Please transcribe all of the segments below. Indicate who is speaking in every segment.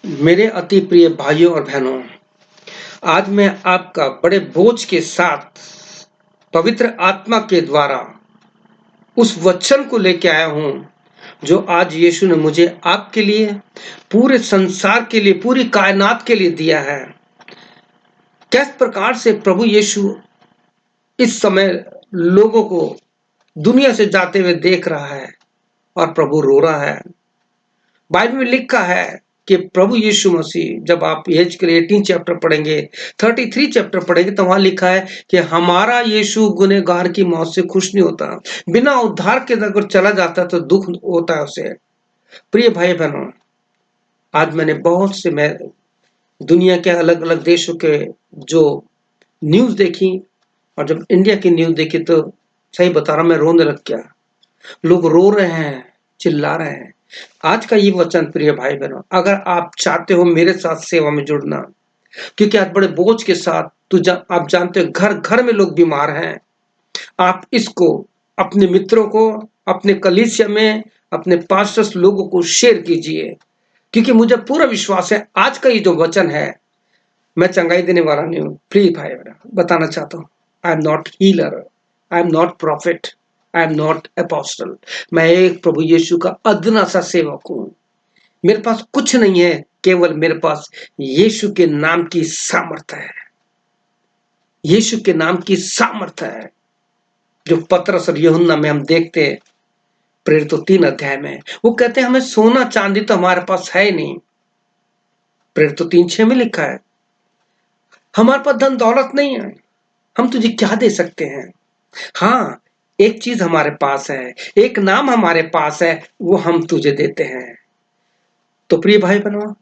Speaker 1: मेरे अति प्रिय भाइयों और बहनों, आज मैं आपका बड़े बोझ के साथ पवित्र आत्मा के द्वारा उस वचन को लेके आया हूं जो आज यीशु ने मुझे आपके लिए, पूरे संसार के लिए, पूरी कायनात के लिए दिया है। किस प्रकार से प्रभु यीशु इस समय लोगों को दुनिया से जाते हुए देख रहा है और प्रभु रो रहा है। बाइबल में लिखा है कि प्रभु यीशु मसीह, जब आप एचेजकेल 18 चैप्टर पढ़ेंगे, 33 चैप्टर पढ़ेंगे, तो वहां लिखा है कि हमारा यीशु गुनहगार की मौत से खुश नहीं होता, बिना उद्धार के अगर चला जाता तो दुख होता है उसे। प्रिय भाई बहनों, आज मैंने बहुत से मैं दुनिया के अलग अलग देशों के जो न्यूज देखी, और जब इंडिया की न्यूज देखी तो सही बता रहा, मैं रोने लग गया। लोग रो रहे हैं, चिल्ला रहे हैं। आज का ये वचन प्रिय भाई बहनों, अगर आप चाहते हो मेरे साथ सेवा में जुड़ना, क्योंकि आज बड़े बोझ के साथ आप जानते हो घर घर में लोग बीमार हैं। आप इसको अपने मित्रों को, अपने कलीसिया में, अपने पास्टर्स लोगों को शेयर कीजिए, क्योंकि मुझे पूरा विश्वास है आज का ये जो वचन है, मैं चंगाई देने वाला नहीं हूँ। प्लीज भाई बताना चाहता हूँ, I am not healer, I am not profit, I am not apostle. मैं एक प्रभु यीशु का अदना सा सेवक हूँ। मेरे पास कुछ नहीं है, केवल मेरे पास यीशु के नाम की सामर्थ है। यीशु के नाम की सामर्थ है जो पतरस और यूहन्ना में हम देखते हैं, प्रेरितों 3 अध्याय में। वो कहते हैं हमें सोना चांदी तो हमारे पास है नहीं। प्रेरितों 3:6 में लिखा है हमारे पास धन दौलत नहीं है, हम तुझे क्या दे सकते हैं। हाँ, एक चीज हमारे पास है, एक नाम हमारे पास है, वो हम तुझे देते हैं। तो प्रिय भाई बहनों,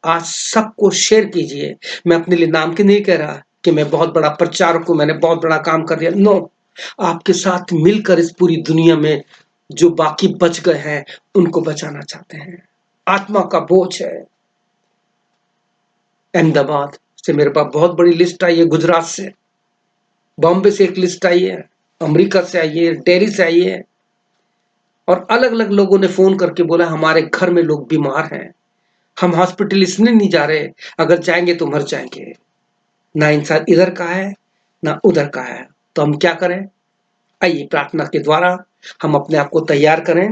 Speaker 1: आज सबको शेयर कीजिए। मैं अपने लिए नाम की नहीं कह रहा कि मैं बहुत बड़ा प्रचारक हूं, मैंने बहुत बड़ा काम कर दिया। नो, आपके साथ मिलकर इस पूरी दुनिया में जो बाकी बच गए हैं उनको बचाना चाहते हैं। आत्मा का बोझ है। अहमदाबाद से मेरे पास बहुत बड़ी लिस्ट आई है, गुजरात से, बॉम्बे से एक लिस्ट आई है, अमेरिका से आई है, दिल्ली से आई है, और अलग अलग लोगों ने फोन करके बोला हमारे घर में लोग बीमार हैं, हम हॉस्पिटल इसलिए नहीं जा रहे, अगर जाएंगे तो मर जाएंगे। ना इंसान इधर का है ना उधर का है, तो हम क्या करें। आइए प्रार्थना के द्वारा हम अपने आप को तैयार करें।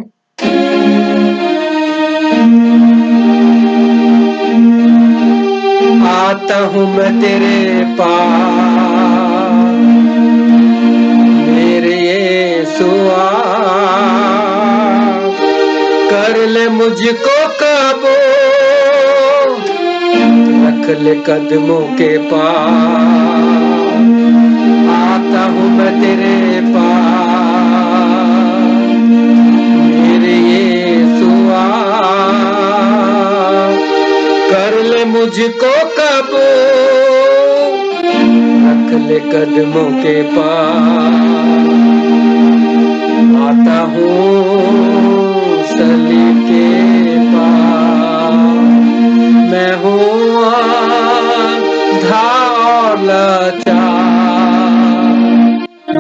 Speaker 1: आता हूं मैं तेरे पास, मेरे यीशुआ, कर ले मुझको काबू, रख ले कदमों के पास। आता हूं मैं तेरे पास, मेरे यीशुआ, कर ले मुझको काबू, रख ले कदमों के पास। आता हूँ सलीब के पास, मैं हूँ आंधा और लाचार,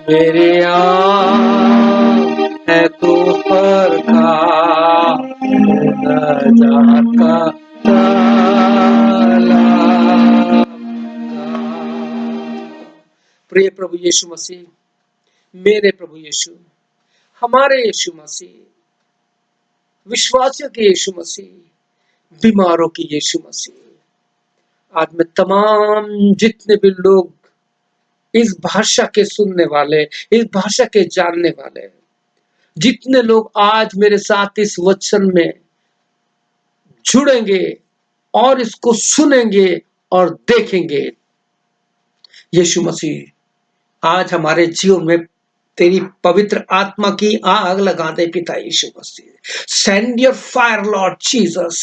Speaker 1: मेरे आँख है तू पर का नजात का तालाब। प्रिय प्रभु यीशु मसीह, मेरे प्रभु यीशु, हमारे यीशु मसीह, विश्वासियों के यीशु मसीह, बीमारों की यीशु मसीह, आज मैं तमाम जितने भी लोग इस भाषा के सुनने वाले, इस भाषा के जानने वाले, जितने लोग आज मेरे साथ इस वचन में जुड़ेंगे और इसको सुनेंगे और देखेंगे, यीशु मसीह आज हमारे जीवन में तेरी पवित्र आत्मा की आग लगा दे पिता यीशु मसीह। Send your fire, Lord Jesus,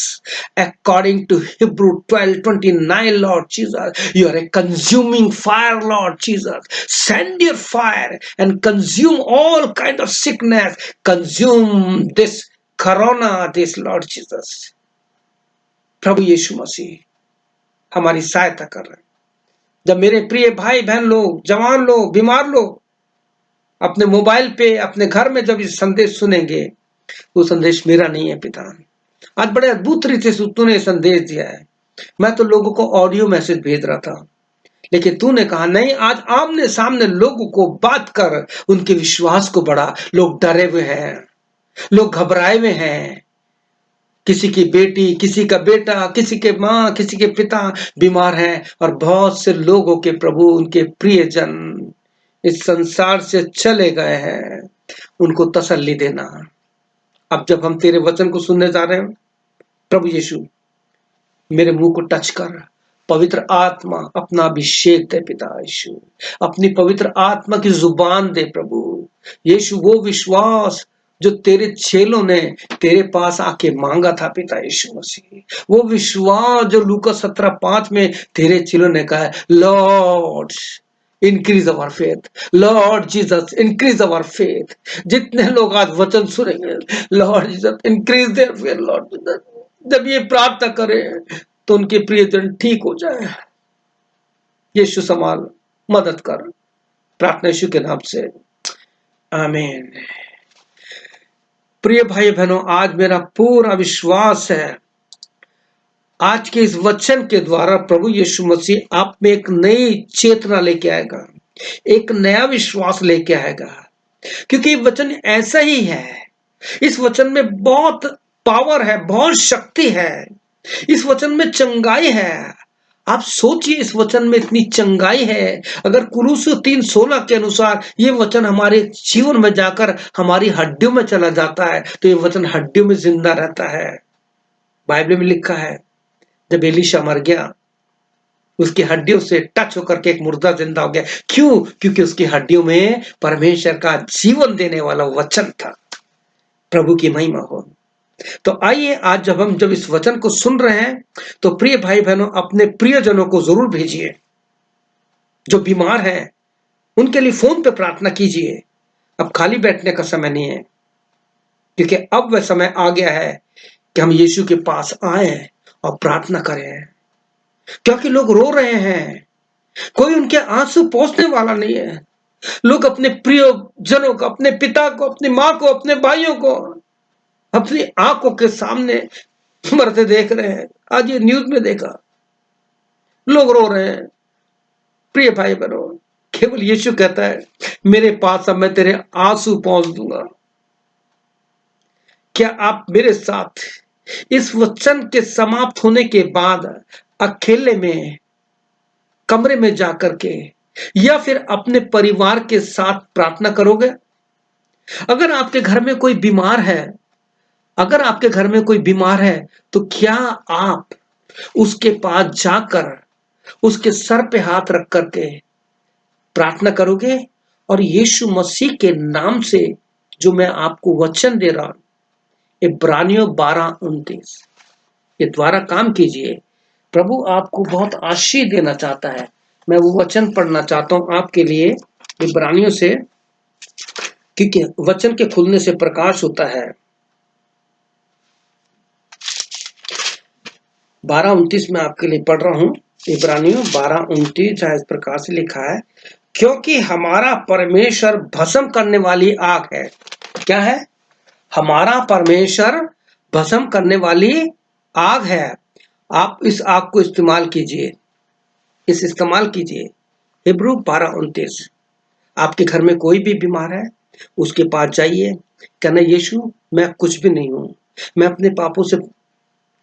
Speaker 1: according to Hebrew 12:29, Lord Jesus. You are a consuming fire, Lord Jesus. Send your fire and consume all kind of sickness. Consume this corona, this Lord Jesus. प्रभु यीशु मसीह हमारी सहायता कर रहे हैं। जब मेरे प्रिय भाई बहन लोग, जवान लोग, बीमार लोग अपने मोबाइल पे, अपने घर में जब इस संदेश सुनेंगे, वो संदेश मेरा नहीं है पिता, आज बड़े अद्भुत रीति से तूने संदेश दिया है। मैं तो लोगों को ऑडियो मैसेज भेज रहा था, लेकिन तूने कहा नहीं, आज आमने सामने लोगों को बात कर, उनके विश्वास को बढ़ा। लोग डरे हुए हैं, लोग घबराए हुए हैं। किसी की बेटी, किसी का बेटा, किसी के माँ, किसी के पिता बीमार हैं, और बहुत से लोगों के प्रभु उनके प्रियजन इस संसार से चले गए हैं। उनको तसल्ली देना। अब जब हम तेरे वचन को सुनने जा रहे हैं, प्रभु यीशु मेरे मुंह को टच कर। पवित्र आत्मा अपना अभिषेक दे पिता यीशु, अपनी पवित्र आत्मा की जुबान दे प्रभु यीशु। वो विश्वास जो तेरे चेलों ने तेरे पास आके मांगा था पिता यीशु मसीह, वो विश्वास जो लूका 17:5 में तेरे चेलों ने कहा, लॉर्ड इंक्रीज अवर फेथ, लॉर्ड जीसस इंक्रीज अवर फेथ। जितने लोग आज वचन सुनेंगे, Lord Jesus increase their faith, Lord Jesus, जब ये प्रार्थना करें तो उनके प्रियजन ठीक हो जाए। यीशु संभाल, मदद कर, प्रार्थना यीशु के नाम से, आमीन। प्रिय भाई बहनों, आज मेरा पूरा विश्वास है आज के इस वचन के द्वारा प्रभु यीशु मसीह आप में एक नई चेतना लेके आएगा, एक नया विश्वास लेके आएगा, क्योंकि ये वचन ऐसा ही है। इस वचन में बहुत पावर है, बहुत शक्ति है, इस वचन में चंगाई है। आप सोचिए, इस वचन में इतनी चंगाई है। अगर कुलूसियों 3:16 के अनुसार ये वचन हमारे जीवन में जाकर हमारी हड्डियों में चला जाता है, तो ये वचन हड्डियों में जिंदा रहता है। बाइबल में लिखा है, जब एलीशा मर गया, उसकी हड्डियों से टच होकर के एक मुर्दा जिंदा हो गया। क्यों? क्योंकि उसकी हड्डियों में परमेश्वर का जीवन देने वाला वचन था। प्रभु की महिमा हो। तो आइए, आज जब इस वचन को सुन रहे हैं, तो प्रिय भाई बहनों, अपने प्रियजनों को जरूर भेजिए। जो बीमार हैं उनके लिए फोन पे प्रार्थना कीजिए। अब खाली बैठने का समय नहीं है, क्योंकि अब वह समय आ गया है कि हम यीशु के पास आए और प्रार्थना करें, क्योंकि लोग रो रहे हैं, कोई उनके आंसू पोंछने वाला नहीं है। लोग अपने प्रिय जनों को, अपने पिता को, अपनी माँ को, अपने भाइयों को अपनी आंखों के सामने मरते देख रहे हैं। आज ये न्यूज में देखा, लोग रो रहे हैं। प्रिय भाई बहनों, केवल यीशु कहता है, मेरे पास अब मैं तेरे आंसू पोंछ दूंगा। क्या आप मेरे साथ इस वचन के समाप्त होने के बाद अकेले में कमरे में जाकर के या फिर अपने परिवार के साथ प्रार्थना करोगे? अगर आपके घर में कोई बीमार है, अगर आपके घर में कोई बीमार है, तो क्या आप उसके पास जाकर उसके सर पे हाथ रख करके प्रार्थना करोगे? और यीशु मसीह के नाम से जो मैं आपको वचन दे रहा हूं, इब्रानियों 12:29, ये द्वारा काम कीजिए। प्रभु आपको बहुत आशीष देना चाहता है। मैं वो वचन पढ़ना चाहता हूं आपके लिए, इब्रानियों से, क्योंकि वचन के खुलने से प्रकाश होता है। 12:29 में आपके लिए पढ़ रहा हूं। इब्रानियों 12:29, जहां इस प्रकार से लिखा है, क्योंकि हमारा परमेश्वर भस्म करने वाली आग है। क्या है? हमारा परमेश्वर भस्म करने वाली आग है। आप इस आग को इस्तेमाल कीजिए, इस्तेमाल कीजिए। हिब्रू 12:29। आपके घर में कोई भी बीमार है, उसके पास जाइए, कहना, यीशु मैं कुछ भी नहीं हूं, मैं अपने पापों से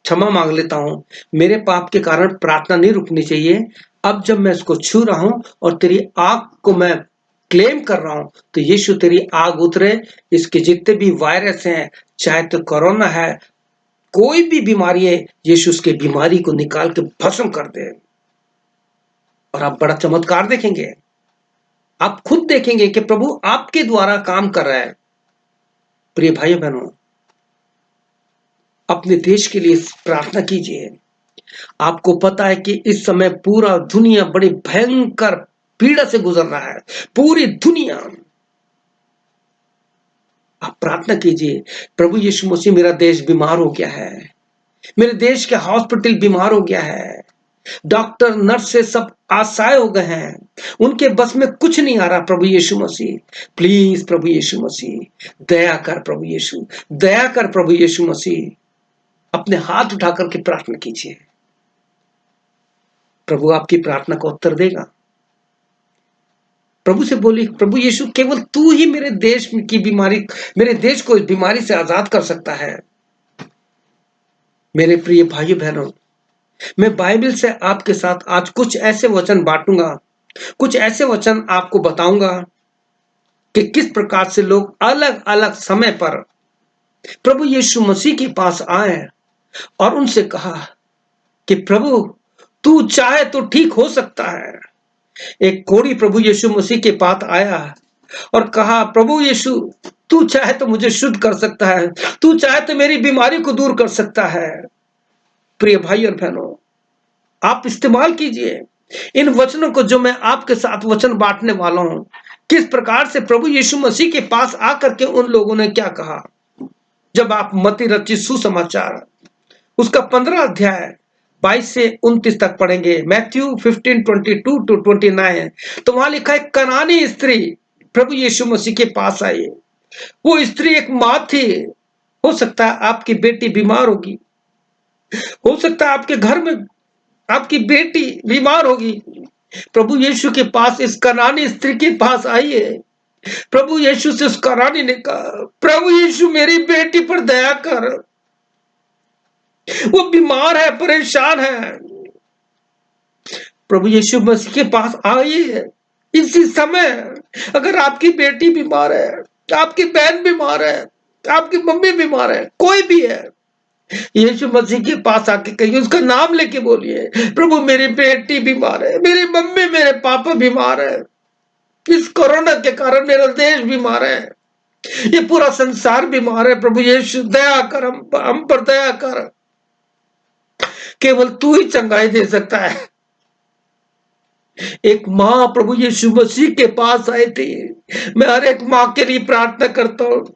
Speaker 1: क्षमा मांग लेता हूं। मेरे पाप के कारण प्रार्थना नहीं रुकनी चाहिए। अब जब मैं इसको छू रहा हूं और तेरी आग को मैं क्लेम कर रहा हूं, तो यीशु तेरी आग उतरे। इसके जितने भी वायरस हैं, चाहे तो कोरोना है, कोई भी बीमारी है, यीशु उसके बीमारी को निकाल के भस्म कर दे। और आप बड़ा चमत्कार देखेंगे। आप खुद देखेंगे कि प्रभु आपके द्वारा काम कर रहा है। प्रिय भाई बहनों, अपने देश के लिए प्रार्थना कीजिए। आपको पता है कि इस समय पूरा दुनिया बड़ी भयंकर पीड़ा से गुजर रहा है, पूरी दुनिया। आप प्रार्थना कीजिए, प्रभु यीशु मसीह, मेरा देश बीमार हो गया है, मेरे देश के हॉस्पिटल बीमार हो गया है, डॉक्टर नर्स से सब आशाएं हो गए हैं, उनके बस में कुछ नहीं आ रहा। प्रभु यीशु मसीह, प्लीज प्रभु यीशु मसीह, दया कर प्रभु यीशु, दया कर प्रभु यीशु मसीह। अपने हाथ उठा करके प्रार्थना कीजिए। प्रभु आपकी प्रार्थना का उत्तर देगा। प्रभु से बोली, प्रभु यीशु केवल तू ही मेरे देश की बीमारी, मेरे देश को इस बीमारी से आजाद कर सकता है। मेरे प्रिय भाइयों बहनों, मैं बाइबल से आपके साथ आज कुछ ऐसे वचन बांटूंगा, कुछ ऐसे वचन आपको बताऊंगा कि किस प्रकार से लोग अलग अलग समय पर प्रभु यीशु मसीह के पास आए और उनसे कहा कि प्रभु तू चाहे तो ठीक हो सकता है। एक कोढ़ी प्रभु यीशु मसीह के पास आया और कहा, प्रभु यीशु तू चाहे तो मुझे शुद्ध कर सकता है, तू चाहे तो मेरी बीमारी को दूर कर सकता है। प्रिय भाई और बहनों, आप इस्तेमाल कीजिए इन वचनों को जो मैं आपके साथ वचन बांटने वाला हूं। किस प्रकार से प्रभु यीशु मसीह के पास आकर के उन लोगों ने क्या कहा। जब आप मत्ती रचित सुसमाचार उसका 15 अध्याय 22 से 29 तक पढ़ेंगे, मैथ्यू 15:22 to 29, तो वहां लिखा है, कनानी स्त्री प्रभु यीशु मसीह के पास आई। वो स्त्री एक माँ थी। हो सकता है आपकी बेटी बीमार होगी, हो सकता है आपके घर में आपकी बेटी बीमार होगी। प्रभु यीशु के पास इस कनानी स्त्री के पास आई है। प्रभु यीशु से उस कनानी ने कहा, प्रभु यीशु मेरी बेटी पर दया कर, वो बीमार है, परेशान है। प्रभु यीशु मसीह के पास आइए इसी समय। अगर आपकी बेटी बीमार है, आपकी बहन बीमार है, आपकी मम्मी बीमार है, कोई भी है, यीशु मसीह के पास आके कहिए, उसका नाम लेके बोलिए, प्रभु मेरी बेटी बीमार है, मेरी मम्मी मेरे पापा बीमार है, इस कोरोना के कारण मेरा देश बीमार है, ये पूरा संसार बीमार है। प्रभु यीशु दया कर, हम पर दया कर। केवल तू ही चंगाई दे सकता है। एक माँ प्रभु यीशु मसीह के पास आई थी। मैं हर एक माँ के लिए प्रार्थना करता हूँ,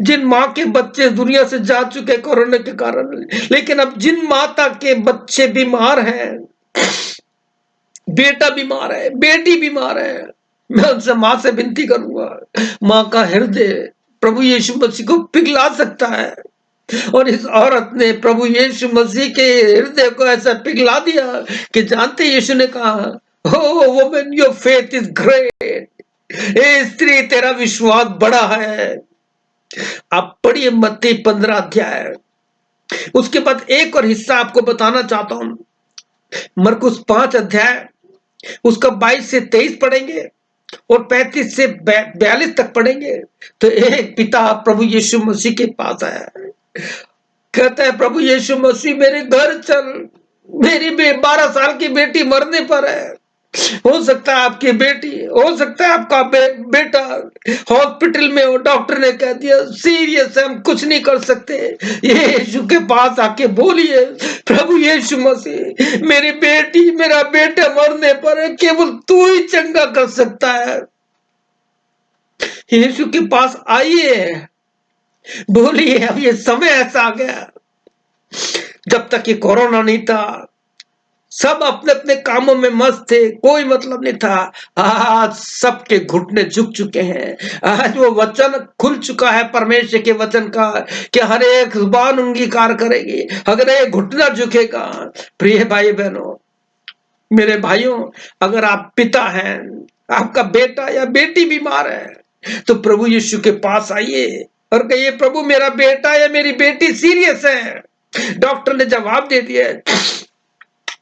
Speaker 1: जिन माँ के बच्चे दुनिया से जा चुके कोरोना के कारण, लेकिन अब जिन माता के बच्चे बीमार हैं, बेटा बीमार है, बेटी बीमार है, मैं उनसे माँ से विनती करूंगा, माँ का हृदय प्रभु यीशु मसीह को पिघला सकता है। और इस औरत ने प्रभु यीशु मसीह के हृदय को ऐसा पिघला दिया कि जानते यीशु ने कहा, O woman your faith is great, ए स्त्री तेरा विश्वास बड़ा है। आप पढ़िए मत्ती 15 अध्याय। उसके बाद एक और हिस्सा आपको बताना चाहता हूं, मरकुस 5 अध्याय उसका 22 से 23 पढ़ेंगे और 35 से 42 तक पढ़ेंगे। तो एक पिता प्रभु यीशु मसीह के पास आया, कहता है, प्रभु यीशु मसीह मेरे घर चल, मेरी 12 साल की बेटी मरने पर है। हो सकता है आपकी बेटी, हो सकता है आपका बेटा हॉस्पिटल में हो, डॉक्टर ने कह दिया सीरियस है, हम कुछ नहीं कर सकते। यीशु के पास आके बोलिए, प्रभु यीशु मसीह मेरी बेटी मेरा बेटा मरने पर है, केवल तू ही चंगा कर सकता है। यीशु के पास आइए, बोलिए, अब ये समय ऐसा आ गया। जब तक ये कोरोना नहीं था सब अपने अपने कामों में मस्त थे, कोई मतलब नहीं था। आज सबके घुटने झुक चुके हैं। आज वो वचन खुल चुका है परमेश्वर के वचन का कि हर एक जुबान अंगीकार करेगी, अगर एक घुटना झुकेगा। प्रिय भाई बहनों, मेरे भाइयों, अगर आप पिता हैं, आपका बेटा या बेटी बीमार है, तो प्रभु यीशु के पास आइए और कहिए, प्रभु मेरा बेटा या मेरी बेटी सीरियस है, डॉक्टर ने जवाब दे दिया,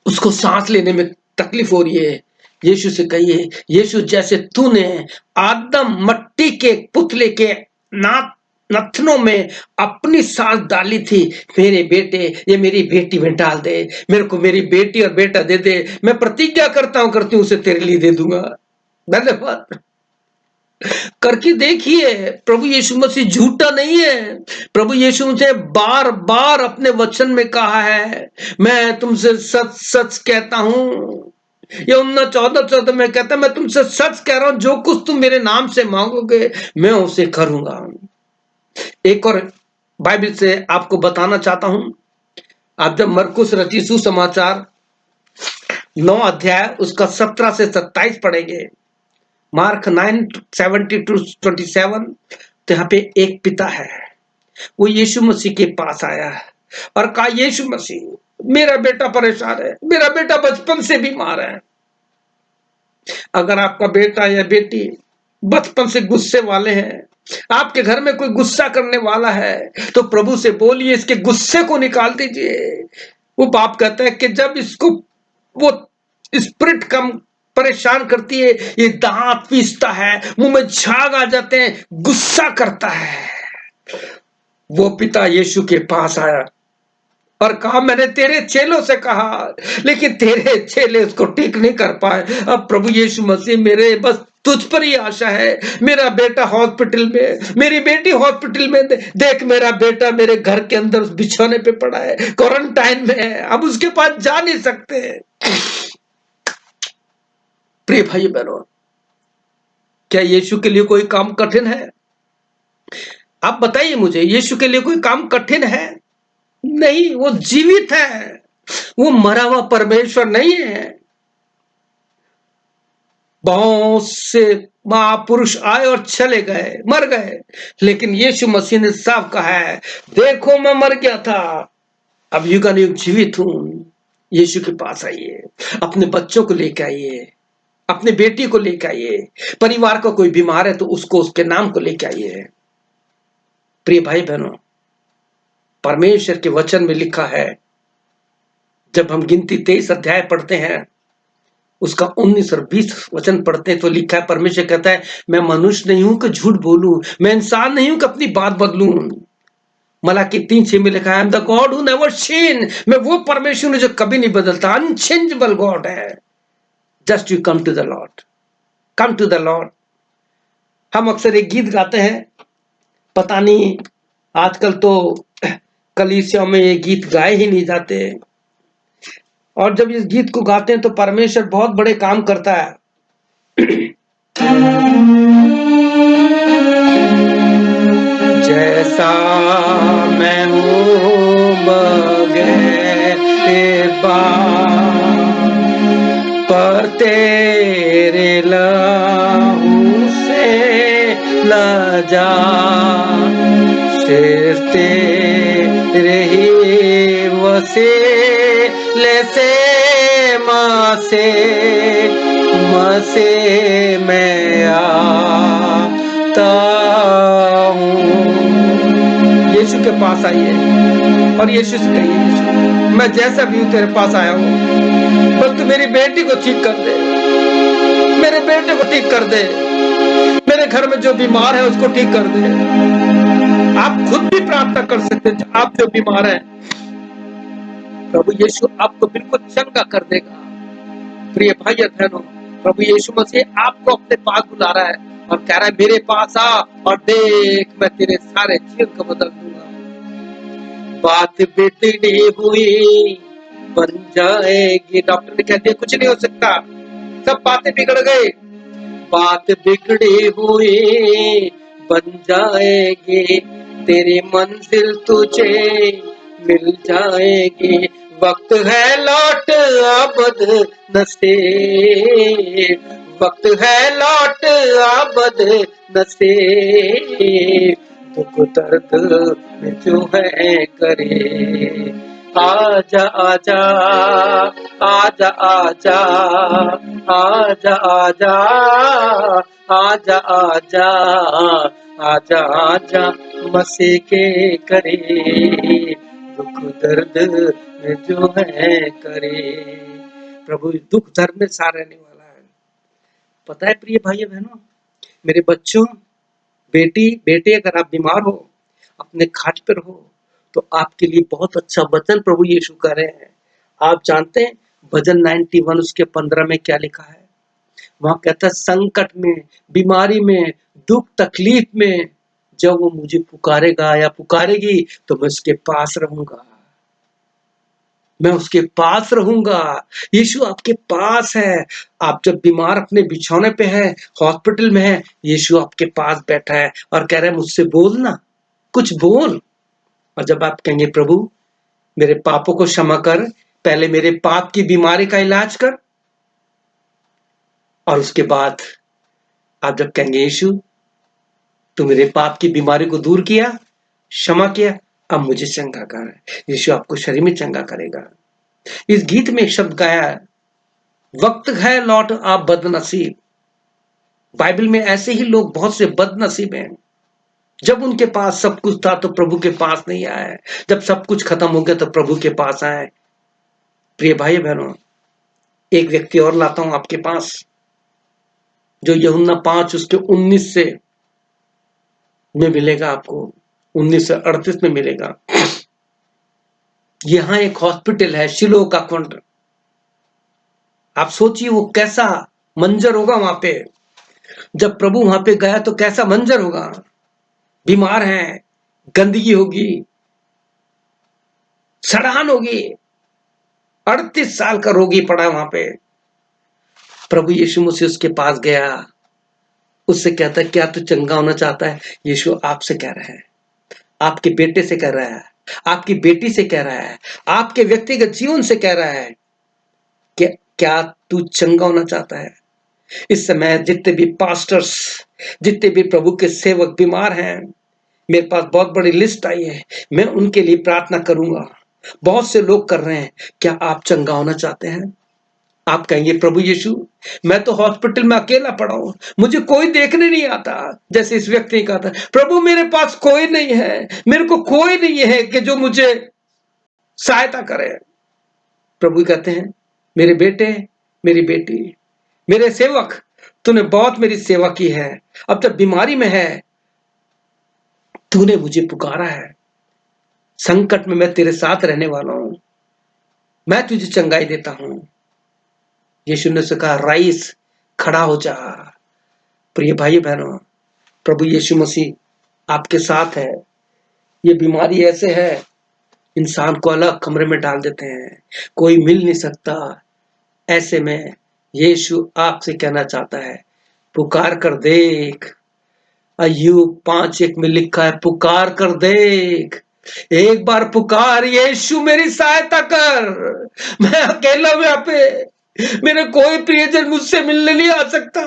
Speaker 1: उसको सांस लेने में तकलीफ हो रही है। यीशु से कहिए, यीशु जैसे तूने आदम मट्टी के पुतले के नथनों में अपनी सांस डाली थी, मेरे बेटे ये मेरी बेटी में डाल दे, मेरे को मेरी बेटी और बेटा दे दे, मैं प्रतिज्ञा करती हूँ उसे तेरे लिए दे दूंगा। धन्यवाद। करके देखिए, प्रभु यीशु मसीह झूठा नहीं है। प्रभु यीशु मुझे बार बार अपने वचन में कहा है, मैं तुमसे सच सच कहता हूं। यूहन्ना 14:14 में कहता है, मैं तुमसे सच कह रहा हूं, जो कुछ तुम मेरे नाम से मांगोगे मैं उसे करूंगा। एक और बाइबल से आपको बताना चाहता हूं। आप जब मरकुस रचित सुसमाचार 9 अध्याय उसका 17 से 27 पढ़ेंगे, मार्क 9:70-27, तो यहाँ पे एक पिता है, वो यीशु मसीह के पास आया है और कहा, यीशु मसीह मेरा बेटा परेशान है, मेरा बेटा बचपन से बीमार है। अगर आपका बेटा या बेटी बचपन से गुस्से वाले हैं, आपके घर में कोई गुस्सा करने वाला है, तो प्रभु से बोलिए इसके गुस्से को निकाल दीजिए। वो बाप कहता है कि जब इसको वो स्पिरिट कम परेशान करती है, ये दांत पीसता है, मुंह में झाग आ जाते हैं, गुस्सा करता है, वो पिता यीशु के पास आया और कहा मैंने तेरे चेलों से कहा, लेकिन तेरे चेले उसको ठीक नहीं कर पाए। अब प्रभु यीशु मसीह मेरे बस तुझ पर ही आशा है। मेरा बेटा हॉस्पिटल में, मेरी बेटी हॉस्पिटल में, देख मेरा बेटा मेरे घर के अंदर बिछौने पे पड़ा है, क्वारंटाइन में है, अब उसके पास जा नहीं सकते। प्रिय भाई बहनों, क्या यीशु के लिए कोई काम कठिन है? आप बताइए मुझे, यीशु के लिए कोई काम कठिन है? नहीं, वो जीवित है, वो मरा हुआ परमेश्वर नहीं है। बहुत से महापुरुष आए और चले गए, मर गए, लेकिन यीशु मसीह ने साफ कहा है, देखो मैं मर गया था, अब युगानुयुग जीवित हूं। यीशु के पास आइए, अपने बच्चों को लेकर आइए, अपने बेटी को लेकर आइए, परिवार का कोई बीमार है तो उसको उसके नाम को लेकर आइए। प्रिय भाई बहनों, परमेश्वर के वचन में लिखा है, जब हम गिनती 23 अध्याय पढ़ते हैं, उसका 19 और 20 वचन पढ़ते हैं, तो लिखा है, परमेश्वर कहता है मैं मनुष्य नहीं हूं कि झूठ बोलूं, मैं इंसान नहीं हूं कि अपनी बात बदलूं। मलाकी 3:6 में लिखा है, I am the God who never change, मैं वो परमेश्वर हूं जो कभी नहीं बदलता, अनचेंजेबल गॉड है। Just you come to the Lord, come to the Lord. हम अक्सर एक गीत गाते हैं, पता नहीं आजकल तो कलीसिया में ये गीत गाए ही नहीं जाते, और जब इस गीत को गाते हैं तो परमेश्वर बहुत बड़े काम करता है। जैसा मैं हूँ पर तेरे लहू से न जा, सिर्फ तेरे ही वसीले से मसे मैं आता हूँ। यीशु के पास आइए और यीशु से कहिए, यीशु मैं जैसा भी हूँ तेरे पास आया हूँ, बस तू मेरी बेटी को ठीक कर दे, मेरे बेटे को ठीक कर दे, मेरे घर में जो बीमार है उसको ठीक कर दे। आप खुद भी प्रार्थना कर सकते हैं, आप जो बीमार है, प्रभु यीशु आपको बिल्कुल चंगा कर देगा। प्रिय भाई और बहनों, प्रभु यीशु मसीह आपको अपने पास बुला रहा है और कह रहा है मेरे पास आ और देख मैं तेरे सारे जीवन को बदल दूंगा। बात बिगड़ी हुई बन जाएगी, डॉक्टर ने कह दिया कुछ नहीं हो सकता, सब बातें बिगड़ गई। बात बिगड़ी हुई बन जाएगी, तेरी मंजिल तुझे मिल जाएगी। वक्त है लौट आबद नसीब, वक्त है लौट आबद नसीब, दुख दर्द में जो है करे। आजा आजा आजा आजा आजा आजा आजा आजा आजा आजा मसीह के करे, दुख दर्द में जो है करे। प्रभु दुख दर्द में साथ रहने वाला है। पता है प्रिय भाई बहनों, मेरे बच्चों, बेटी बेटे, अगर आप बीमार हो, अपने खाट पर हो, तो आपके लिए बहुत अच्छा वचन प्रभु यीशु कर रहे हैं। आप जानते हैं भजन 91 उसके 15 में क्या लिखा है? वहां कहता है संकट में, बीमारी में, दुख तकलीफ में जब वो मुझे पुकारेगा या पुकारेगी तो मैं उसके पास रहूंगा, मैं उसके पास रहूंगा। यीशु आपके पास है। आप जब बीमार अपने बिछौने पे है, हॉस्पिटल में है, यीशु आपके पास बैठा है और कह रहा है मुझसे बोलना, कुछ बोल। और जब आप कहेंगे प्रभु मेरे पापों को क्षमा कर, पहले मेरे पाप की बीमारी का इलाज कर, और उसके बाद आप जब कहेंगे यीशु तू मेरे पाप की बीमारी को दूर किया, क्षमा किया, अब मुझे चंगा कर, यीशु आपको शरीर में चंगा करेगा। इस गीत में एक शब्द गाया है, वक्त है लौट आप बदनसीब। बाइबल में ऐसे ही लोग बहुत से बदनसीब हैं। जब उनके पास सब कुछ था तो प्रभु के पास नहीं आए, जब सब कुछ खत्म हो गया तो प्रभु के पास आए। प्रिय भाई बहनों, एक व्यक्ति और लाता हूं आपके पास, जो यूहन्ना 5 उसके 19 से में मिलेगा आपको, 19 से 38 में मिलेगा। यहां एक हॉस्पिटल है, शिलोह का कुंड। आप सोचिए वो कैसा मंजर होगा वहां पे। जब प्रभु वहां पे गया तो कैसा मंजर होगा। बीमार हैं, गंदगी होगी, सड़ाहन होगी। 38 साल का रोगी पड़ा वहां पे। प्रभु यीशु मसीह उसके पास गया, उससे कहता है, क्या तू चंगा होना चाहता है? यीशु आपसे कह रहा है, आपके बेटे से कह रहा है, आपकी बेटी से कह रहा है, आपके व्यक्तिगत जीवन से कह रहा है कि क्या तू चंगा होना चाहता है? इस समय जितने भी पास्टर्स, जितने भी प्रभु के सेवक बीमार हैं, मेरे पास बहुत बड़ी लिस्ट आई है, मैं उनके लिए प्रार्थना करूंगा। बहुत से लोग कर रहे हैं, क्या आप चंगा होना चाहते हैं? आप कहेंगे, प्रभु यीशु मैं तो हॉस्पिटल में अकेला पड़ा हूं, मुझे कोई देखने नहीं आता। जैसे इस व्यक्ति ने कहा था, प्रभु मेरे पास कोई नहीं है, मेरे को कोई नहीं है कि जो मुझे सहायता करे। प्रभु कहते हैं, मेरे बेटे, मेरी बेटी, मेरे सेवक, तूने बहुत मेरी सेवा की है। अब जब बीमारी में है, तूने मुझे पुकारा है, संकट में मैं तेरे साथ रहने वाला हूं, मैं तुझे चंगाई देता हूं। यीशु ने से कहा, राइस खड़ा हो जा। प्रिय भाई बहनों, प्रभु यीशु मसीह आपके साथ है। ये बीमारी ऐसे है, इंसान को अलग कमरे में डाल देते हैं, कोई मिल नहीं सकता। ऐसे में यीशु आपसे कहना चाहता है, पुकार कर देख। अय्यूब 5:1 में लिखा है, पुकार कर देख, एक बार पुकार, यीशु मेरी सहायता कर। मैं अकेला यहाँ पे, मेरे कोई प्रियजन मुझसे मिलने नहीं आ सकता।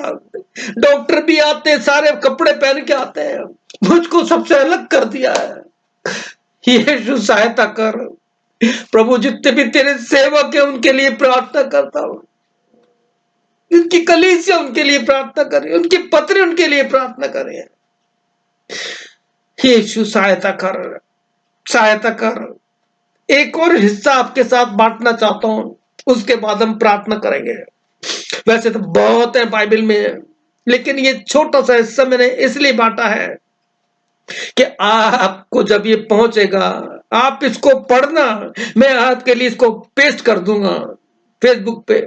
Speaker 1: डॉक्टर भी आते, सारे कपड़े पहन के आते हैं, मुझको सबसे अलग कर दिया है। यीशु सहायता कर। प्रभु जितने भी तेरे सेवक है उनके लिए प्रार्थना करता हूं, उनकी कलीसिया उनके लिए प्रार्थना करे, उनकी पत्री उनके लिए प्रार्थना करे। यीशु सहायता कर, सहायता कर। एक और हिस्सा आपके साथ बांटना चाहता हूं, उसके बाद हम प्रार्थना करेंगे। वैसे तो बहुत है बाइबल में, लेकिन ये छोटा सा हिस्सा मैंने इसलिए बांटा है कि आपको जब ये पहुंचेगा, आप इसको पढ़ना। मैं आपके लिए इसको पेस्ट कर दूंगा फेसबुक पे,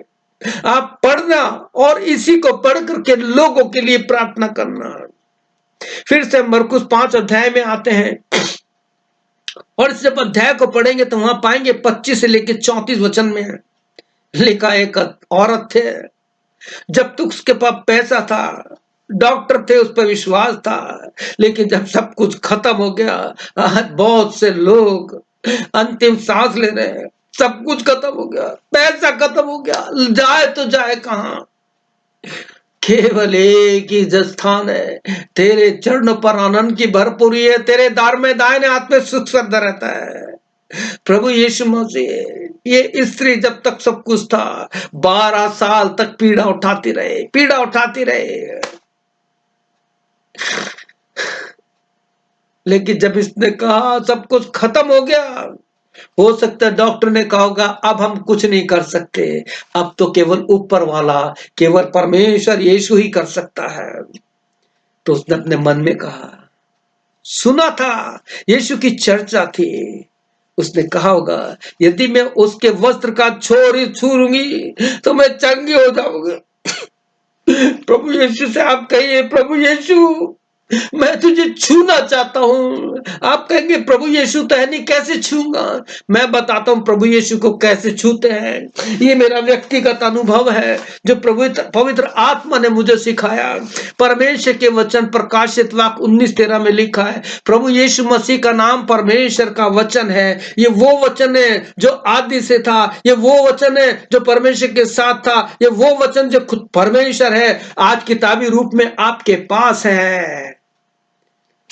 Speaker 1: आप पढ़ना और इसी को पढ़ करके लोगों के लिए प्रार्थना करना। फिर से मरकुस 5 अध्याय में आते हैं, और जब अध्याय को पढ़ेंगे तो वहां पाएंगे 25 से लेकर 34 वचन में लिखा, एक औरत थे, जब तक उसके पास पैसा था, डॉक्टर थे, उस पर विश्वास था, लेकिन जब सब कुछ खत्म हो गया, आज बहुत से लोग अंतिम सांस ले रहे हैं, सब कुछ खत्म हो गया, पैसा खत्म हो गया, जाए तो जाए कहां। केवल एक ही स्थान है, तेरे चरणों पर आनंद की भरपूरी है, तेरे दार में दाहिने हाथ में सुख सदा रहता है। प्रभु यीशु मसीह, ये स्त्री जब तक सब कुछ था, 12 साल तक पीड़ा उठाती रहे, पीड़ा उठाती रहे। लेकिन जब इसने कहा सब कुछ खत्म हो गया, हो सकता है डॉक्टर ने कहा होगा अब हम कुछ नहीं कर सकते, अब तो केवल ऊपर वाला, केवल परमेश्वर यीशु ही कर सकता है। तो उसने अपने मन में कहा, सुना था यीशु की चर्चा थी, उसने कहा होगा यदि मैं उसके वस्त्र का छोर ही छूऊंगी तो मैं चंगी हो जाऊंगी। प्रभु यीशु से आप कहिए, प्रभु यीशु मैं तुझे छूना चाहता हूं। आप कहेंगे प्रभु यीशु तो है नहीं, कैसे छूंगा? मैं बताता हूं प्रभु यीशु को कैसे छूते हैं। ये मेरा व्यक्तिगत अनुभव है जो पवित्र आत्मा ने मुझे सिखाया। परमेश्वर के वचन प्रकाशित वाक्य 19:13 में लिखा है, प्रभु यीशु मसीह का नाम परमेश्वर का वचन है। ये वो वचन है जो आदि से था, ये वो वचन है जो परमेश्वर के साथ था, ये वो वचन जो खुद परमेश्वर है, आज किताबी रूप में आपके पास है।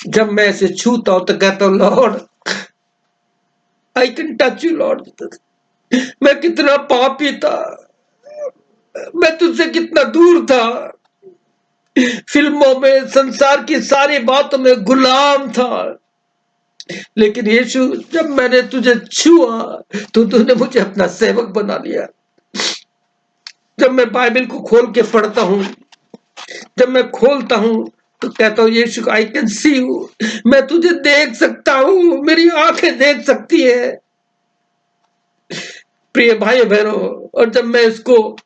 Speaker 1: जब मैं इसे छूता हूं तो कहता हूं, Lord I can touch you Lord, मैं कितना पापी था, मैं तुझसे कितना दूर था, फिल्मों में, संसार की सारी बातों में गुलाम था। लेकिन यीशु, जब मैंने तुझे छुआ तो तूने मुझे अपना सेवक बना लिया। जब मैं बाइबल को खोल के पढ़ता हूँ, जब मैं खोलता हूँ तो कहता हूँ यीशु, आई कैन सी यू, मैं तुझे देख सकता हूँ, मेरी आंखें देख सकती है। प्रिय भाई बहनों, और जब मैं इसको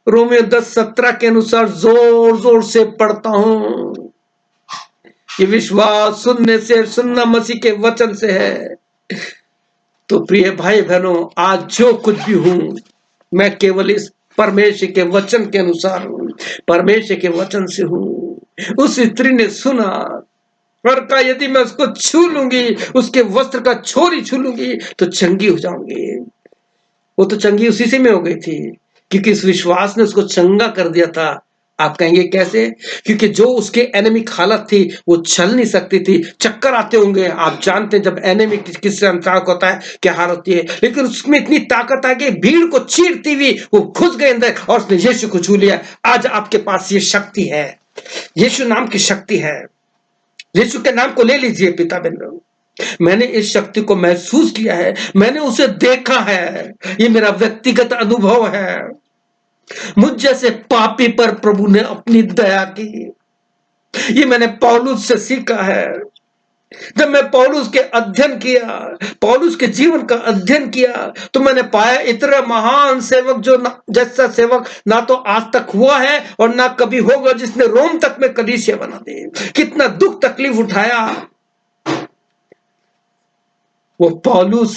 Speaker 1: रोमियो 10:17 के अनुसार जोर जोर से पढ़ता हूँ कि विश्वास सुनने से, सुनना मसीह के वचन से है, तो प्रिय भाई बहनों, आज जो कुछ भी हूं, मैं केवल इस परमेश्वर के वचन के अनुसार हूं, परमेश्वर के वचन से हूं। उस स्त्री ने सुना और कहा, यदि मैं उसको छू लूंगी, उसके वस्त्र का छोर छू लूंगी तो चंगी हो जाऊंगी। वो तो चंगी उसी से में हो गई थी, क्योंकि इस विश्वास ने उसको चंगा कर दिया था। आप कहेंगे कैसे? क्योंकि जो उसके एनेमिक हालत थी वो चल नहीं सकती थी, चक्कर आते होंगे। आप जानते हैं जब एनेमिक किससे अंतराक होता है क्या हालत होती है, लेकिन उसमें इतनी ताकत आ गई, भीड़ को चीरती हुई वो घुस गए अंदर और उसने यीशु को छू लिया। आज आपके पास ये शक्ति है, यीशु नाम की शक्ति है। यीशु के नाम को ले लीजिए पिता बहन, मैंने इस शक्ति को महसूस किया है, मैंने उसे देखा है, ये मेरा व्यक्तिगत अनुभव है। मुझ जैसे पापी पर प्रभु ने अपनी दया की, ये मैंने पौलुस से सीखा है। जब मैं पौलुस के अध्ययन किया, पौलुस के जीवन का अध्ययन किया, तो मैंने पाया इतना महान सेवक जो जैसा सेवक ना तो आज तक हुआ है और ना कभी होगा, जिसने रोम तक में कलीसिया बना दी। कितना दुख तकलीफ उठाया वो पौलुस।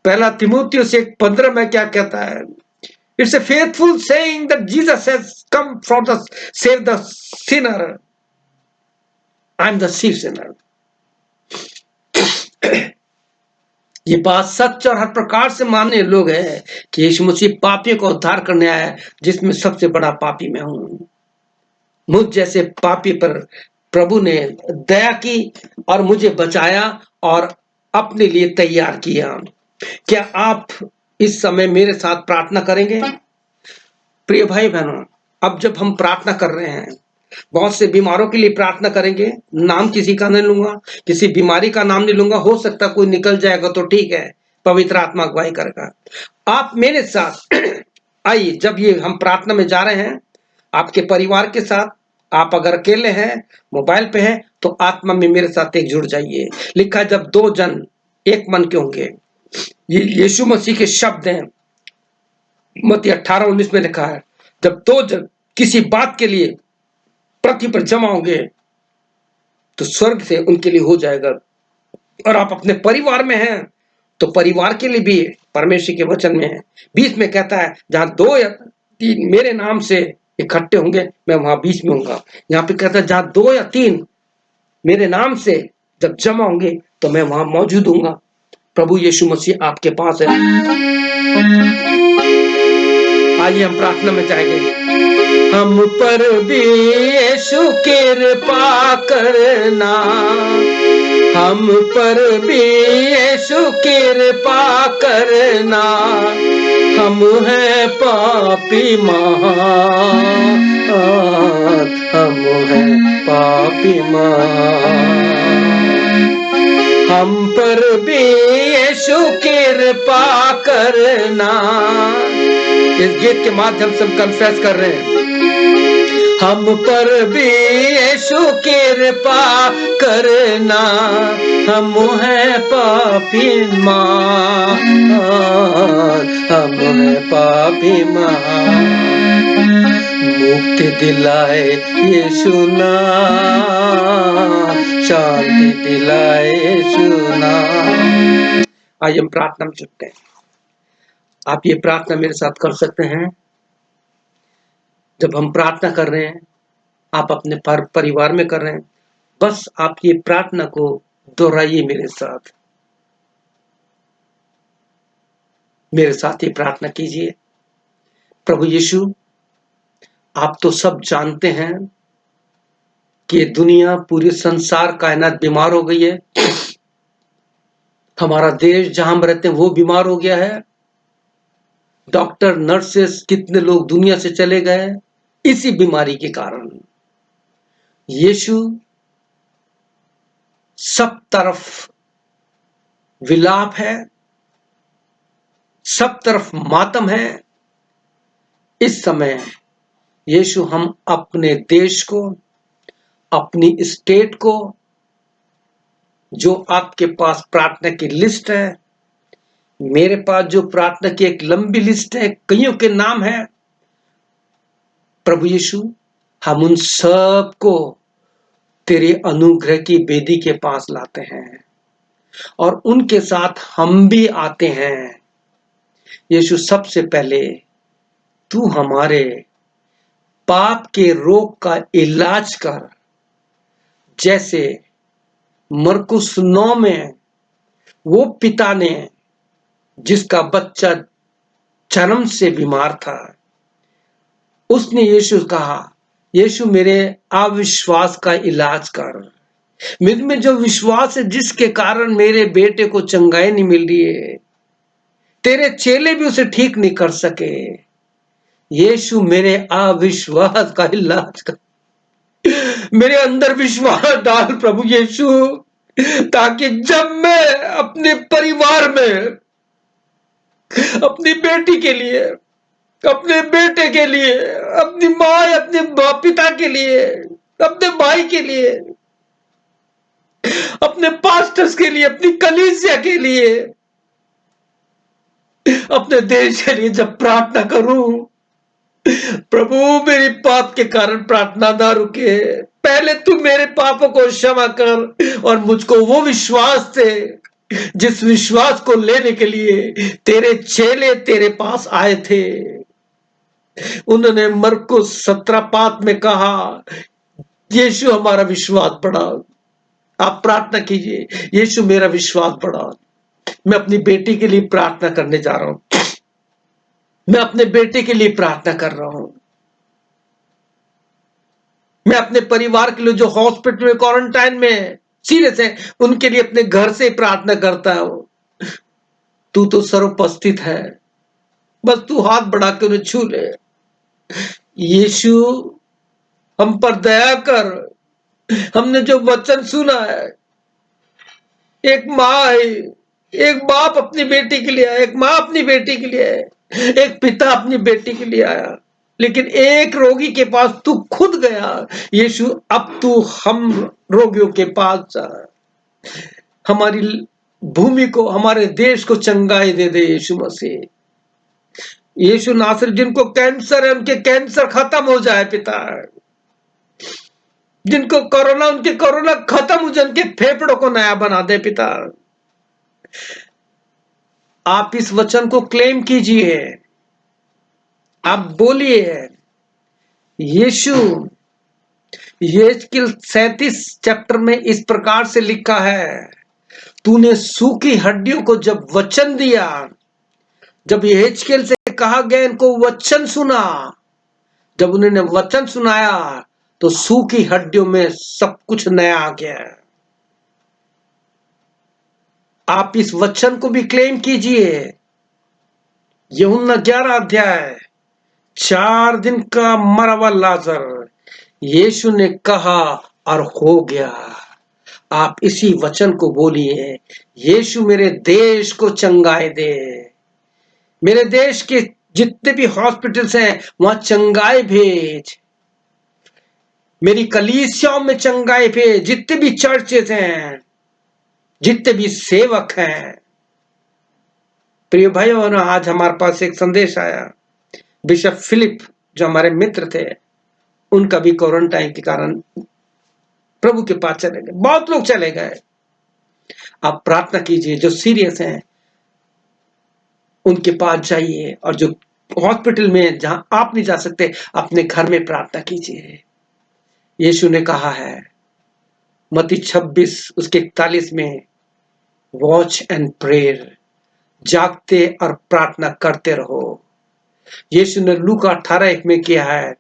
Speaker 1: पहला तिमोथियुस 1:15 में क्या कहता है? It's a faithful saying that Jesus has come for the save the Sinner, I am the chief Sinner. ये बात सच और हर प्रकार से मानने लोग हैं कि यीशु मसीह पापियों का उद्धार करने आया है, जिसमें सबसे बड़ा पापी मैं हूं। मुझ जैसे पापी पर प्रभु ने दया की और मुझे बचाया और अपने लिए तैयार किया। क्या आप इस समय मेरे साथ प्रार्थना करेंगे? प्रिय भाई बहनों, अब जब हम प्रार्थना कर रहे हैं, बहुत से बीमारों के लिए प्रार्थना करेंगे। नाम किसी का नहीं लूंगा, किसी बीमारी का नाम नहीं लूंगा, हो सकता कोई निकल जाएगा तो ठीक है, पवित्र आत्मा अगुवाई करेगा। आप मेरे साथ आइए, जब ये हम प्रार्थना में जा रहे हैं, आपके परिवार के साथ, आप अगर अकेले हैं, मोबाइल पे हैं, तो आत्मा में मेरे साथ एक जुड़ जाइए। लिखा है, जब 2 जन एक मन के होंगे। ये यीशु मसीह के शब्द हैं, मत्ती 18:19 में लिखा है, जब 2 जन किसी बात के लिए पृथ्वी पर जमा होंगे तो स्वर्ग से उनके लिए हो जाएगा। और आप अपने परिवार में हैं तो परिवार के लिए भी परमेश्वर के वचन में है। 20 में कहता है, जहां 2 या 3 मेरे नाम से इकट्ठे होंगे, मैं वहां बीच में होऊंगा। यहाँ पे कहता है, जहां 2 या 3 मेरे नाम से जब जमा होंगे तो मैं वहां मौजूद हूंगा। प्रभु यीशु मसीह आपके पास है। आइए हम प्रार्थना में जाएंगे। हम पर भी यीशु कृपा करना, हम पर भी यीशु कृपा करना, हम हैं पापी महान, हम हैं पापी महान। हम पर भी यीशु कृपा करना। इस गीत के माध्यम से हम कन्फेस कर रहे हैं, हम पर भी यीशु कृपा करना, हम हैं पापी महान, हम हैं पापी महान। मुक्ति दिलाए यीशु नाम, शांति दिलाए यीशु नाम। आइए हम प्रार्थना में जुटते हैं। आप ये प्रार्थना मेरे साथ कर सकते हैं। जब हम प्रार्थना कर रहे हैं, आप अपने परिवार में कर रहे हैं, बस आप ये प्रार्थना को दोहराइए मेरे साथ। मेरे साथ ये प्रार्थना कीजिए। प्रभु यीशु, आप तो सब जानते हैं कि दुनिया, पूरी संसार, कायनात बीमार हो गई है। हमारा देश जहां हम रहते हैं वो बीमार हो गया है। डॉक्टर, नर्सेस, कितने लोग दुनिया से चले गए इसी बीमारी के कारण। यीशु सब तरफ विलाप है, सब तरफ मातम है। इस समय यीशु हम अपने देश को, अपनी स्टेट को, जो आपके पास प्रार्थना की लिस्ट है, मेरे पास जो प्रार्थना की एक लंबी लिस्ट है, कईयों के नाम है, प्रभु यीशु हम उन सब को तेरे अनुग्रह की वेदी के पास लाते हैं और उनके साथ हम भी आते हैं। यीशु सबसे पहले तू हमारे पाप के रोग का इलाज कर, जैसे मरकुस 9 में वो पिता ने जिसका बच्चा जन्म से बीमार था, उसने यीशु कहा, यीशु मेरे अविश्वास का इलाज कर, मुझ में जो विश्वास है जिसके कारण मेरे बेटे को चंगाई नहीं मिल रही है, तेरे चेले भी उसे ठीक नहीं कर सके। यीशु मेरे अविश्वास का इलाज कर, मेरे अंदर विश्वास डाल प्रभु यीशु, ताकि जब मैं अपने परिवार में अपनी बेटी के लिए, अपने बेटे के लिए, अपनी माँ, अपने पिता के लिए, अपने भाई के लिए, अपने पास्टर्स के लिए, अपनी कलीसिया के लिए, अपने देश के लिए जब प्रार्थना करूं, प्रभु मेरी पाप के कारण प्रार्थना ना रुके, पहले तू मेरे पापों को क्षमा कर और मुझको वो विश्वास दे जिस विश्वास को लेने के लिए तेरे चेले तेरे पास आए थे। उन्होंने मरकुस 17:5 में कहा, यीशु हमारा विश्वास बढ़ा। आप प्रार्थना कीजिए, यीशु मेरा विश्वास बढ़ा। मैं अपनी बेटी के लिए प्रार्थना करने जा रहा हूं, मैं अपने बेटे के लिए प्रार्थना कर रहा हूं, मैं अपने परिवार के लिए जो हॉस्पिटल में क्वारंटाइन में सीरियस है उनके लिए अपने घर से प्रार्थना करता हूं। तू तो सर्वोपस्थित है, बस तू हाथ बढ़ा के उन्हें छू ले। यीशु हम पर दया कर, हमने जो वचन सुना है, एक माँ है, एक बाप अपनी बेटी के लिए आया, एक माँ अपनी बेटी के लिए आया, एक पिता अपनी बेटी के लिए आया, लेकिन एक रोगी के पास तू खुद गया। यीशु अब तू हम रोगियों के पास जा, हमारी भूमि को, हमारे देश को चंगाई दे दे यीशु मसीह। यीशु नासरी, जिनको कैंसर है उनके कैंसर खत्म हो जाए पिता, जिनको कोरोना, उनके कोरोना खत्म हो जाए, उनके फेफड़ों को नया बना दे पिता। आप इस वचन को क्लेम कीजिए, आप बोलिए, यीशु, यहेजकेल 37 चैप्टर में इस प्रकार से लिखा है, तूने सूखी हड्डियों को जब वचन दिया, जब यहेजकेल से कहा गया इनको वचन सुना, जब उन्होंने वचन सुनाया तो सूखी हड्डियों में सब कुछ नया आ गया। आप इस वचन को भी क्लेम कीजिए। यूहन्ना 11 अध्याय, 4 दिन का मरा हुआ लाजर, यीशु ने कहा और हो गया। आप इसी वचन को बोलिए, यीशु मेरे देश को चंगाई दे, मेरे देश के जितने भी हॉस्पिटल्स हैं वहां चंगाई भेज, मेरी कलीसियाओं में चंगाई भेज, जितने भी चर्चेस हैं, जितने भी सेवक हैं। प्रिय भाइयों, आज हमारे पास एक संदेश आया, बिशप फिलिप जो हमारे मित्र थे, उनका भी क्वारंटाइन के कारण प्रभु के पास चले गए, बहुत लोग चले गए। आप प्रार्थना कीजिए, जो सीरियस हैं उनके पास जाइए, और जो हॉस्पिटल में जहां आप नहीं जा सकते अपने घर में प्रार्थना कीजिए। यीशु ने कहा है मत्ती 26 उसके 41 में, वॉच एंड प्रेयर, जागते और प्रार्थना करते रहो। यीशु ने लूका 18:1 में किया है,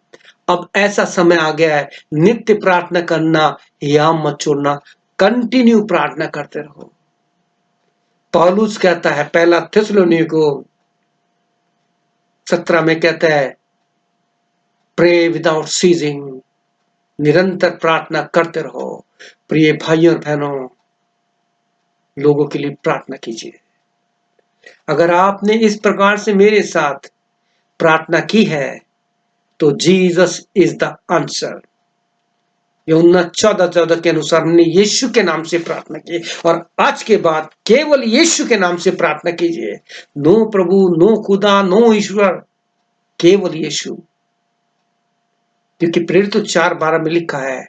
Speaker 1: अब ऐसा समय आ गया है, नित्य प्रार्थना करना, याम मत छोड़ना, कंटिन्यू प्रार्थना करते रहो। पौलुस कहता है पहला थिस्सलुनीको 17 में कहता है प्रे विदाउट सीजिंग, निरंतर प्रार्थना करते रहो। प्रिय भाइयों और बहनों, लोगों के लिए प्रार्थना कीजिए। अगर आपने इस प्रकार से मेरे साथ प्रार्थना की है तो जीसस इज द आंसर। यूहन्ना 14:14 के अनुसार हमने यीशु के नाम से प्रार्थना की, और आज के बाद केवल यीशु के नाम से प्रार्थना कीजिए। नो प्रभु, नो खुदा, नो ईश्वर, केवल यीशु। क्योंकि प्रेरित 4:12 में लिखा है,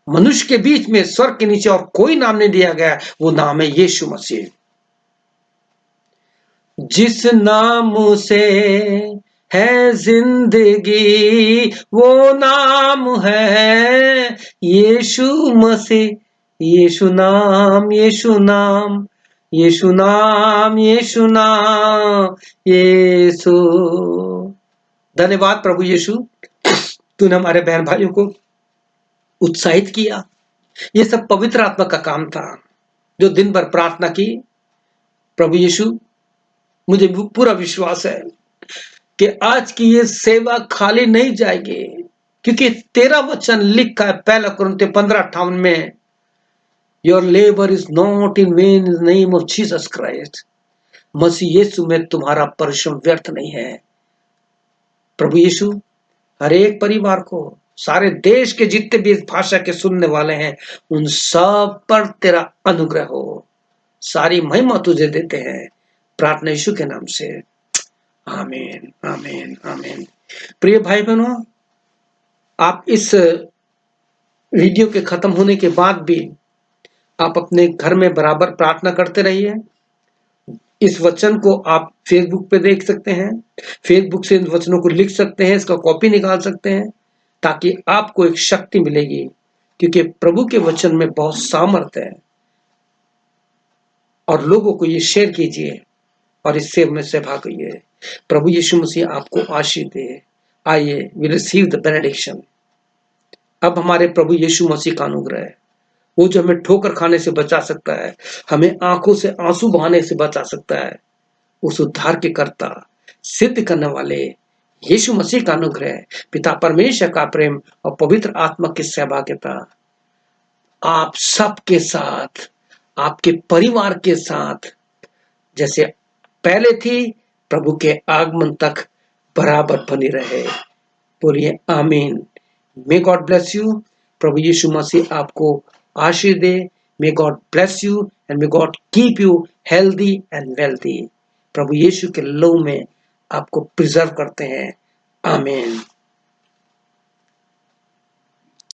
Speaker 1: मनुष्य के बीच में स्वर्ग के नीचे और कोई नाम नहीं दिया गया, वो नाम है यीशु मसीह। जिस नाम से है जिंदगी, वो नाम है यीशु मसीह। यीशु नाम, यीशु नाम, यीशु नाम, यीशु नाम, यीशु। धन्यवाद प्रभु यीशु, तूने हमारे बहन भाइयों को उत्साहित किया। ये सब पवित्र आत्मा का काम था, जो दिन भर प्रार्थना की। प्रभु यीशु, मुझे पूरा विश्वास है कि आज की ये सेवा खाली नहीं जाएगी, क्योंकि तेरा वचन लिखा है 1 कुरिन्थियों 15:58 में, your labour is not in vain in the name of Jesus Christ. Masih Yeshu में तुम्हारा परिश्रम व्यर्थ नहीं है। प्रभु यीशु, हर एक परिवार को, सारे देश के जितने भी इस भाषा के सुनने वाले हैं, उन सब पर तेरा अनुग्रह हो। सारी महिमा तुझे देते हैं, प्रार्थना यीशु के नाम से, आमीन, आमीन, आमीन। प्रिय भाई बहनों, आप इस वीडियो के खत्म होने के बाद भी आप अपने घर में बराबर प्रार्थना करते रहिए। इस वचन को आप फेसबुक पे देख सकते हैं, फेसबुक से इन वचनों को लिख सकते हैं, इसका कॉपी निकाल सकते हैं, ताकि आपको एक शक्ति मिलेगी, क्योंकि प्रभु के वचन में बहुत सामर्थ्य है। और लोगों को ये शेयर कीजिए और इस सेवा में सहभाग करिए। प्रभु यीशु मसीह आपको आशीष दे। आइए, वी रिसीव द बेनेडिक्शन। अब हमारे प्रभु यीशु मसीह का अनुग्रह है, वो जो हमें ठोकर खाने से बचा सकता है, हमें आंखों से आंसू बहाने से बचा सकता है, उस उद्धार के कर्ता, सिद्ध करने वाले यीशु मसीह का अनुग्रह, पिता परमेश्वर का प्रेम और पवित्र आत्मा की सहभागिता आप सबके साथ, आपके परिवार के साथ जैसे पहले थी, प्रभु के आगमन तक बराबर बनी रहे। बोलिए आमीन। May God bless you. प्रभु यीशु मसीह आपको आशीष दे। May God bless you and may God keep you healthy and wealthy. प्रभु यीशु के लव में आपको प्रिजर्व करते हैं। आमीन।